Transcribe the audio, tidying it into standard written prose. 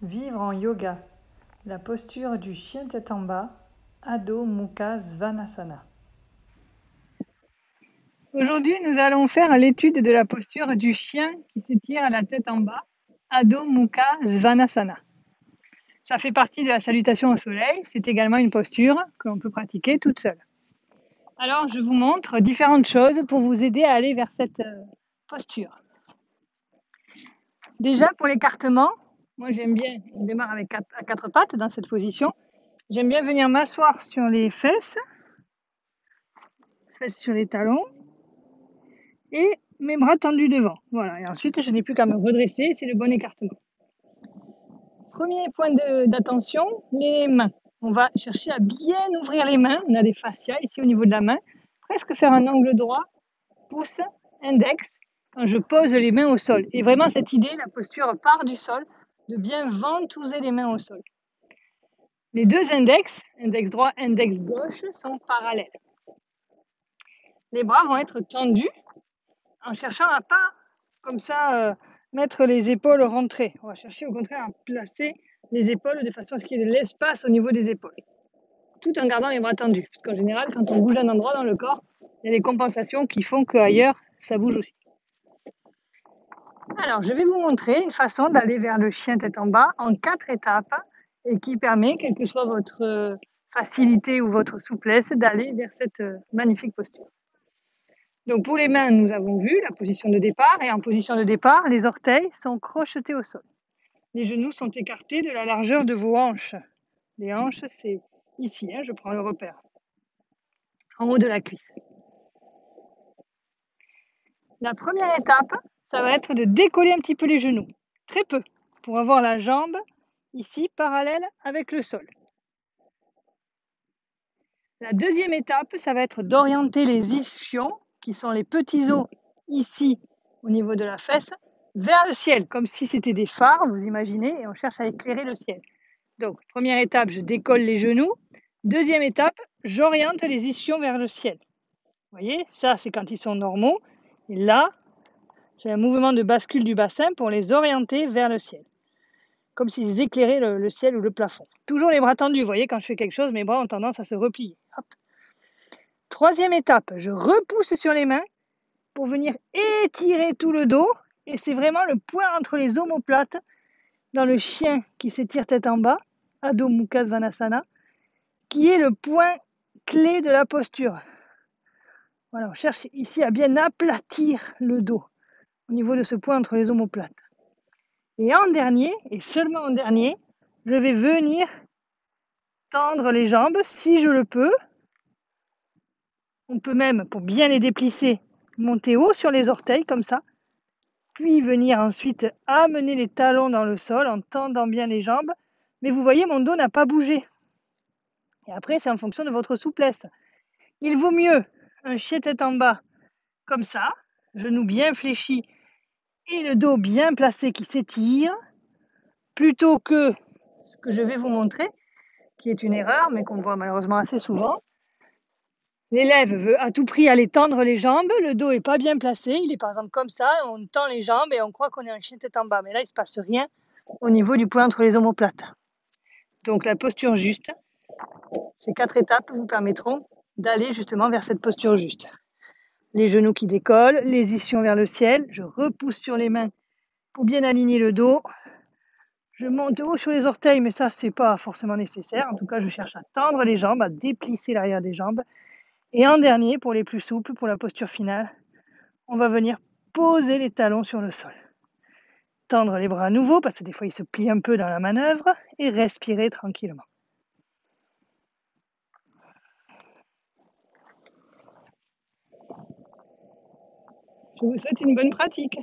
Vivre en yoga. La posture du chien tête en bas, Adho Mukha Svanasana. Aujourd'hui, nous allons faire l'étude de la posture du chien qui s'étire à la tête en bas, Adho Mukha Svanasana. Ça fait partie de la salutation au soleil, c'est également une posture que l'on peut pratiquer toute seule. Alors, je vous montre différentes choses pour vous aider à aller vers cette posture. Déjà, pour l'écartement, moi j'aime bien, on démarre avec à quatre pattes dans cette position. J'aime bien venir m'asseoir sur les fesses sur les talons, et mes bras tendus devant. Voilà, et ensuite je n'ai plus qu'à me redresser, c'est le bon écartement. Premier point d'attention, les mains. On va chercher à bien ouvrir les mains. On a des fascias ici au niveau de la main. Presque faire un angle droit, pouce, index, quand je pose les mains au sol. Et vraiment cette idée, la posture part du sol, de bien ventouser les mains au sol. Les deux index, index droit, index gauche, sont parallèles. Les bras vont être tendus en cherchant à pas, comme ça, mettre les épaules rentrées. On va chercher au contraire à placer les épaules de façon à ce qu'il y ait de l'espace au niveau des épaules, tout en gardant les bras tendus. Parce qu'en général, quand on bouge un endroit dans le corps, il y a des compensations qui font qu'ailleurs, ça bouge aussi. Alors, je vais vous montrer une façon d'aller vers le chien tête en bas en 4 étapes et qui permet, quelle que soit votre facilité ou votre souplesse, d'aller vers cette magnifique posture. Donc pour les mains, nous avons vu la position de départ, et en position de départ, les orteils sont crochetés au sol. Les genoux sont écartés de la largeur de vos hanches. Les hanches, c'est ici, je prends le repère, en haut de la cuisse. La première étape, ça va être de décoller un petit peu les genoux, très peu, pour avoir la jambe ici parallèle avec le sol. La deuxième étape, ça va être d'orienter les ischions, qui sont les petits os ici au niveau de la fesse, vers le ciel, comme si c'était des phares, vous imaginez, et on cherche à éclairer le ciel. Donc, première étape, je décolle les genoux. Deuxième étape, j'oriente les ischions vers le ciel. Vous voyez, ça c'est quand ils sont normaux. Et là, j'ai un mouvement de bascule du bassin pour les orienter vers le ciel. Comme s'ils éclairaient le ciel ou le plafond. Toujours les bras tendus, vous voyez, quand je fais quelque chose, mes bras ont tendance à se replier. Hop. Troisième étape, je repousse sur les mains pour venir étirer tout le dos. Et c'est vraiment le point entre les omoplates dans le chien qui s'étire tête en bas, Adho Mukha Svanasana, qui est le point clé de la posture. Voilà, on cherche ici à bien aplatir le dos au niveau de ce point entre les omoplates. Et en dernier, et seulement en dernier, je vais venir tendre les jambes si je le peux. On peut même, pour bien les déplisser, monter haut sur les orteils comme ça, puis venir ensuite amener les talons dans le sol en tendant bien les jambes. Mais vous voyez, mon dos n'a pas bougé. Et après, c'est en fonction de votre souplesse. Il vaut mieux un chien tête en bas comme ça, genoux bien fléchis et le dos bien placé qui s'étire, plutôt que ce que je vais vous montrer, qui est une erreur, mais qu'on voit malheureusement assez souvent. L'élève veut à tout prix aller tendre les jambes, le dos n'est pas bien placé, il est par exemple comme ça, on tend les jambes et on croit qu'on est un chien tête en bas, mais là il ne se passe rien au niveau du point entre les omoplates. Donc la posture juste, ces 4 étapes vous permettront d'aller justement vers cette posture juste. Les genoux qui décollent, les ischions vers le ciel, je repousse sur les mains pour bien aligner le dos. Je monte haut sur les orteils, mais ça, c'est pas forcément nécessaire. En tout cas, je cherche à tendre les jambes, à déplisser l'arrière des jambes. Et en dernier, pour les plus souples, pour la posture finale, on va venir poser les talons sur le sol. Tendre les bras à nouveau, parce que des fois, ils se plient un peu dans la manœuvre, et respirer tranquillement. Je vous souhaite une bonne pratique.